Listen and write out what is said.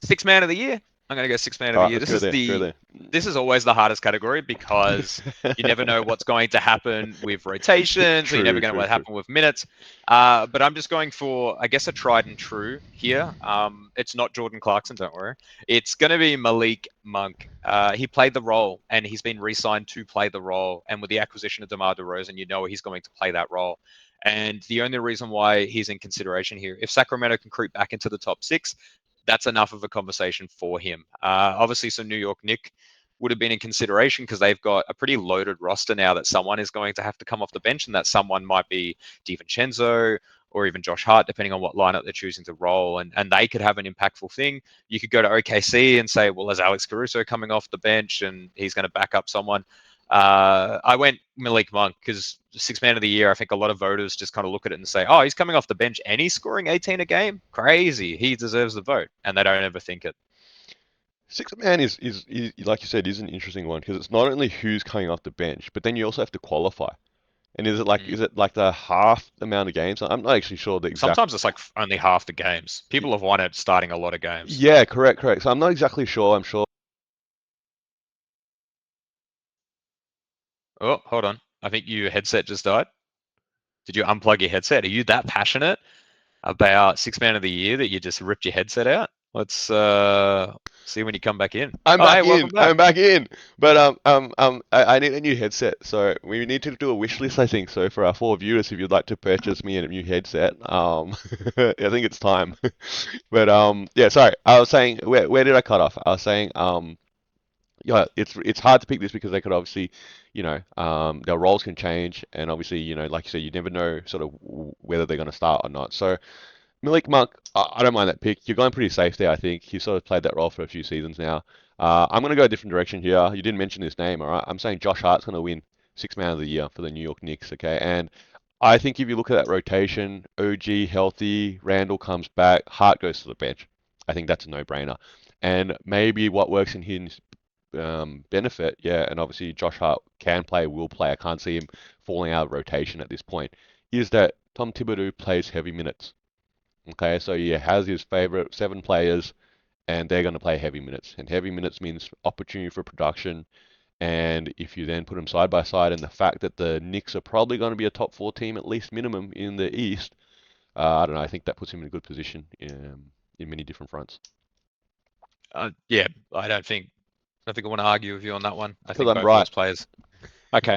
Six man of the year. I'm going to go six man of All the right, year. let's go there. Go there. This is always the hardest category because you never know what's going to happen with rotations, or you never True, know true, what true. happen with minutes. But I'm just going for, I guess, a tried and true here. It's not Jordan Clarkson, don't worry. It's going to be Malik Monk. He played the role, and he's been re-signed to play the role. And with the acquisition of DeMar DeRozan, you know he's going to play that role. And the only reason why he's in consideration here, if Sacramento can creep back into the top six, that's enough of a conversation for him. Obviously, some New York Nick would have been in consideration because they've got a pretty loaded roster now that someone is going to have to come off the bench, and that someone might be DiVincenzo or even Josh Hart, depending on what lineup they're choosing to roll, and they could have an impactful thing. You could go to OKC and say, well, there's Alex Caruso coming off the bench, and he's going to back up someone. I went Malik Monk because six man of the year. I think a lot of voters just kind of look at it and say, "Oh, he's coming off the bench and he's scoring 18 a game. Crazy! He deserves the vote," and they don't ever think it. Six man is like you said is an interesting one because it's not only who's coming off the bench, but then you also have to qualify. And is Mm. it like the half amount of games? I'm not actually sure the exact. Sometimes it's like only half the games. People have won it starting a lot of games. Yeah, correct, correct. So I'm not exactly sure. I'm sure. Oh, hold on. I think your headset just died. Did you unplug your headset? Are you that passionate about six man of the year that you just ripped your headset out? Let's see when you come back in. I'm Oh, hey, back in. welcome back. I'm back in. But I need a new headset. So we need to do a wish list, I think. So for our four viewers, if you'd like to purchase me a new headset, I think it's time. But yeah. Sorry. I was saying, where did I cut off? I was saying, yeah, it's hard to pick this because they could obviously, their roles can change, and obviously, like you said, you never know sort of whether they're going to start or not. So Malik Monk, I don't mind that pick. You're going pretty safe there, I think. He's sort of played that role for a few seasons now. I'm going to go a different direction here. You didn't mention his name, all right? I'm saying Josh Hart's going to win Six Man of the Year for the New York Knicks, okay? And I think if you look at that rotation, OG healthy, Randall comes back, Hart goes to the bench. I think that's a no-brainer. And maybe what works in his benefit, yeah, and obviously Josh Hart can play, will play. I can't see him falling out of rotation at this point. Is that Tom Thibodeau plays heavy minutes. Okay, so he has his favorite seven players, and they're going to play heavy minutes. And heavy minutes means opportunity for production. And if you then put them side by side, and the fact that the Knicks are probably going to be a top four team at least minimum in the East, I don't know. I think that puts him in a good position in many different fronts. Yeah, I don't think I want to argue with you on that one. I Because think I'm both of right. those players. Okay.